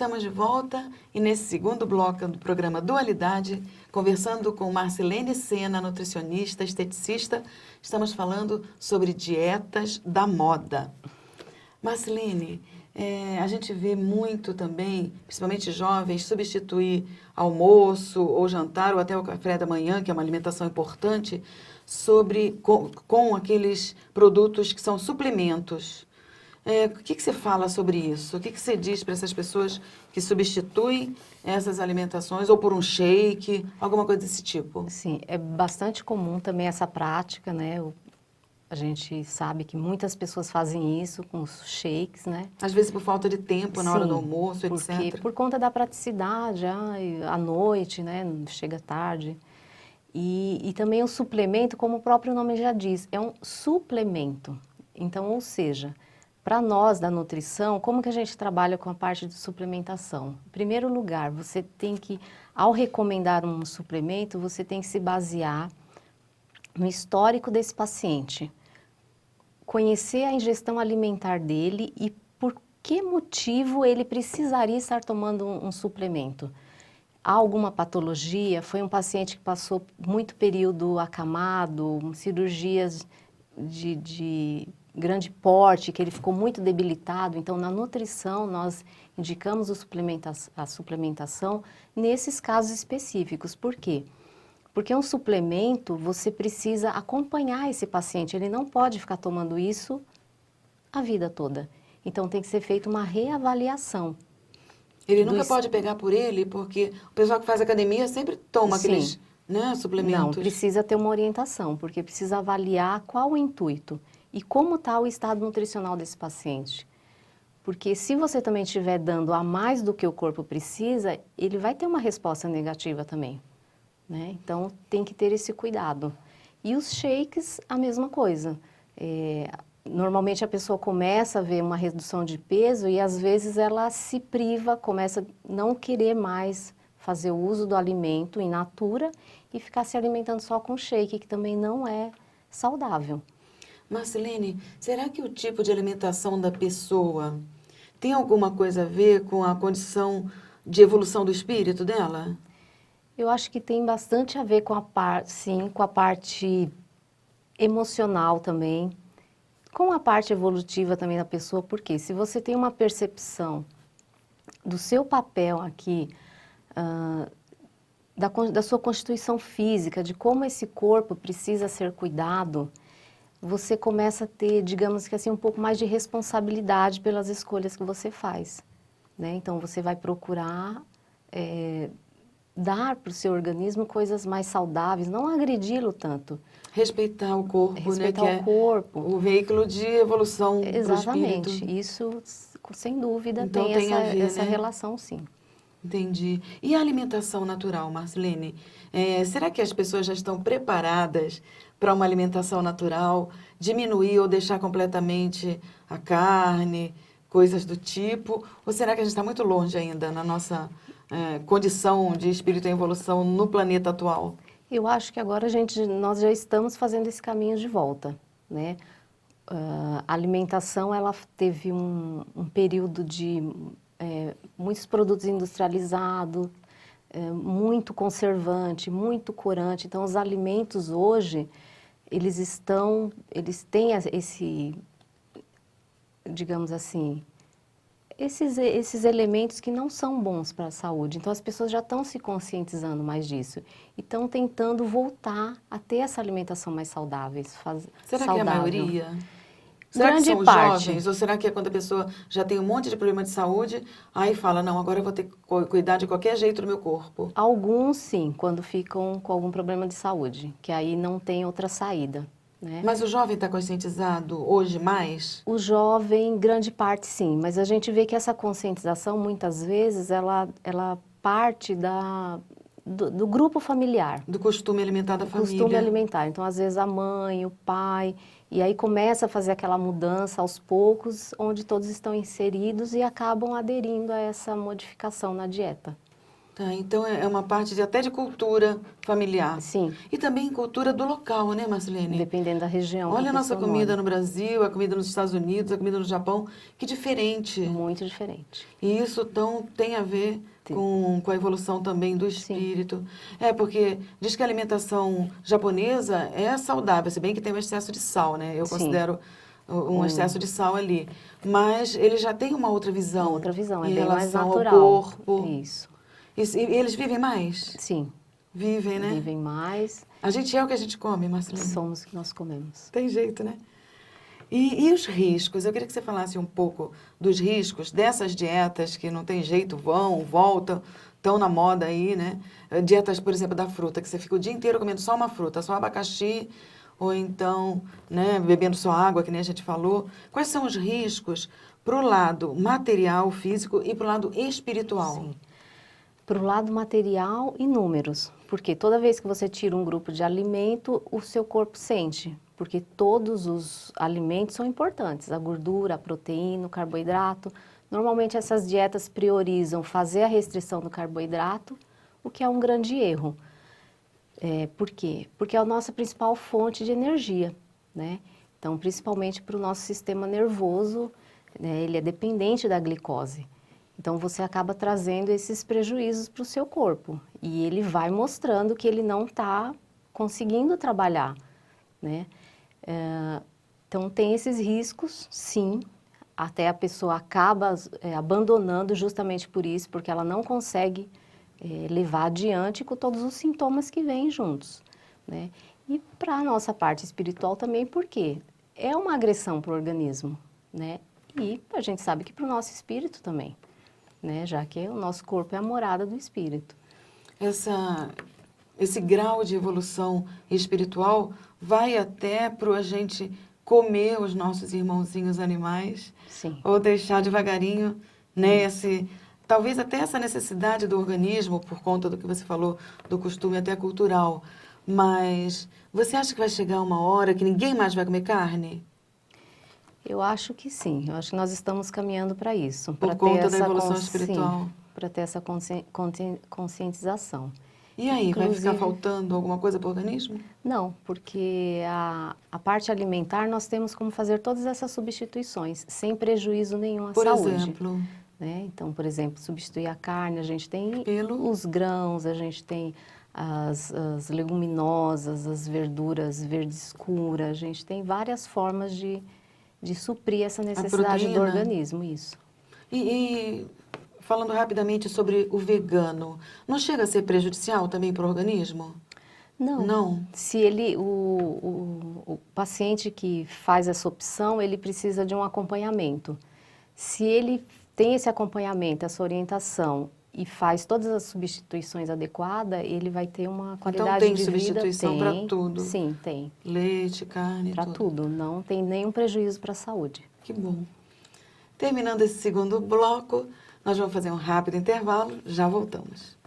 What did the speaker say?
Estamos de volta e nesse segundo bloco do programa Dualidade, conversando com Marcilene Sena, nutricionista, esteticista, estamos falando sobre dietas da moda. Marcilene, a gente vê muito também, principalmente jovens, substituir almoço ou jantar ou até o café da manhã, que é uma alimentação importante, com aqueles produtos que são suplementos. O que você fala sobre isso? O que você diz para essas pessoas que substituem essas alimentações ou por um shake, alguma coisa desse tipo? Sim, é bastante comum também essa prática, né? A gente sabe que muitas pessoas fazem isso com os shakes, né? Às vezes por falta de tempo na hora do Sim, almoço, porque etc. por conta da praticidade, à noite, né? Chega tarde. E também o suplemento, como o próprio nome já diz, é um suplemento. Então, ou seja, para nós da nutrição, como que a gente trabalha com a parte de suplementação? Em primeiro lugar, você tem que, ao recomendar um suplemento, você tem que se basear no histórico desse paciente, conhecer a ingestão alimentar dele e por que motivo ele precisaria estar tomando um suplemento. Há alguma patologia? Foi um paciente que passou muito período acamado, cirurgias de grande porte, que ele ficou muito debilitado. Então, na nutrição, nós indicamos a suplementação nesses casos específicos. Por quê? Porque um suplemento, você precisa acompanhar esse paciente. Ele não pode ficar tomando isso a vida toda. Então, tem que ser feita uma reavaliação. Ele nunca pode pegar por ele, porque o pessoal que faz academia sempre toma aqueles, né, Não, suplementos. precisa ter uma orientação, porque precisa avaliar qual o intuito e como está o estado nutricional desse paciente. Porque se você também estiver dando a mais do que o corpo precisa, ele vai ter uma resposta negativa também, né? Então, tem que ter esse cuidado. E os shakes, a mesma coisa. Normalmente a pessoa começa a ver uma redução de peso e às vezes ela se priva, começa a não querer mais fazer o uso do alimento in natura e ficar se alimentando só com shake, que também não é saudável. Marcilene, será que o tipo de alimentação da pessoa tem alguma coisa a ver com a condição de evolução do espírito dela? Eu acho que tem bastante a ver com a parte, sim, com a parte emocional também, com a parte evolutiva também da pessoa, porque se você tem uma percepção do seu papel aqui, da sua constituição física, de como esse corpo precisa ser cuidado, você começa a ter, digamos que assim, um pouco mais de responsabilidade pelas escolhas que você faz, né? Então, você vai procurar dar para o seu organismo coisas mais saudáveis, não agredi-lo tanto. Respeitar o corpo, Respeitar né? o corpo. O veículo de evolução para o espírito. Exatamente. Isso, sem dúvida, Então tem tem a ver, essa né? relação, sim. Entendi. E a alimentação natural, Marcelene? Será que as pessoas já estão preparadas para uma alimentação natural? Diminuir ou deixar completamente a carne, coisas do tipo? Ou será que a gente está muito longe ainda na nossa condição de espírito em evolução no planeta atual? Eu acho que agora nós já estamos fazendo esse caminho de volta, né? A alimentação, ela teve um período de muitos produtos industrializados, muito conservante, muito corante. Então, os alimentos hoje, eles têm esse, digamos assim, esses elementos que não são bons para a saúde. Então, as pessoas já estão se conscientizando mais disso e estão tentando voltar a ter essa alimentação mais saudável. Será que é a maioria? Será que Grande são os parte. jovens? Ou será que é quando a pessoa já tem um monte de problema de saúde, aí fala, não, agora eu vou ter que cuidar de qualquer jeito do meu corpo? Alguns, sim, quando ficam com algum problema de saúde, que aí não tem outra saída, né? Mas o jovem está conscientizado hoje mais? O jovem, grande parte, sim, mas a gente vê que essa conscientização, muitas vezes, ela parte do grupo familiar. Do costume alimentar da O costume família? alimentar. Então, às vezes, a mãe, o pai, e aí começa a fazer aquela mudança aos poucos, onde todos estão inseridos e acabam aderindo a essa modificação na dieta. Tá, então é uma parte até de cultura familiar. Sim, E também cultura do local, né, Marcelene? dependendo da região que Olha a nossa pessoa comida mora. no Brasil, a comida nos Estados Unidos, a comida no Japão, que diferente. Muito diferente. E isso então tem a ver Sim. com a evolução também do Sim. espírito. É, porque diz que a alimentação japonesa é saudável, se bem que tem um excesso de sal, né? Eu Sim. considero um excesso de sal ali. Mas ele já tem uma outra Uma visão outra visão, é em bem mais relação ao natural. corpo. Isso. E eles vivem mais? Sim, Vivem, né? vivem mais, A gente é o que a gente come, Marcelene. somos o que nós comemos. Tem jeito, né? E os riscos? Eu queria que você falasse um pouco dos riscos dessas dietas que não tem jeito, vão, voltam, estão na moda aí, né? Dietas, por exemplo, da fruta, que você fica o dia inteiro comendo só uma fruta, só abacaxi, ou então, né, bebendo só água, que nem a gente falou. Quais são os riscos para o lado material, físico e para o lado espiritual? Sim. Para o lado material e números, porque toda vez que você tira um grupo de alimento, o seu corpo sente, porque todos os alimentos são importantes, a gordura, a proteína, o carboidrato. Normalmente essas dietas priorizam fazer a restrição do carboidrato, o que é um grande erro. Por quê? Porque é a nossa principal fonte de energia, né? Então, principalmente para o nosso sistema nervoso, né, ele é dependente da glicose. Então, você acaba trazendo esses prejuízos para o seu corpo. E ele vai mostrando que ele não está conseguindo trabalhar, né? Então, tem esses riscos, sim. Até a pessoa acaba abandonando justamente por isso, porque ela não consegue levar adiante com todos os sintomas que vêm juntos, né? E para a nossa parte espiritual também, porque é uma agressão para o organismo, né? E a gente sabe que para o nosso espírito também, né? Já que o nosso corpo é a morada do espírito. Esse grau de evolução espiritual vai até para a gente comer os nossos irmãozinhos animais, Sim. ou deixar devagarinho, né, talvez até essa necessidade do organismo, por conta do que você falou, do costume até cultural. Mas você acha que vai chegar uma hora que ninguém mais vai comer carne? Eu acho que sim, eu acho que nós estamos caminhando para isso. Por conta da evolução espiritual? Sim, para ter essa conscientização. E aí, vai ficar Inclusive, faltando alguma coisa para o organismo? não, porque a parte alimentar nós temos como fazer todas essas substituições, sem prejuízo nenhum à Por saúde. exemplo, Né? Então, por exemplo, substituir a carne, a gente tem Pelo? os grãos, a gente tem as leguminosas, as verduras verde escura, a gente tem várias formas de suprir essa necessidade do proteína? organismo, isso. E falando rapidamente sobre o vegano, não chega a ser prejudicial também para o organismo? Não. Não? Se ele, o paciente que faz essa opção, ele precisa de um acompanhamento. Se ele tem esse acompanhamento, essa orientação e faz todas as substituições adequadas, ele vai ter uma qualidade Então tem de vida. substituição para tudo? Sim, tem. Leite, carne, Para tudo. Não tem nenhum prejuízo para a saúde. Que bom. Terminando esse segundo bloco, nós vamos fazer um rápido intervalo, já voltamos.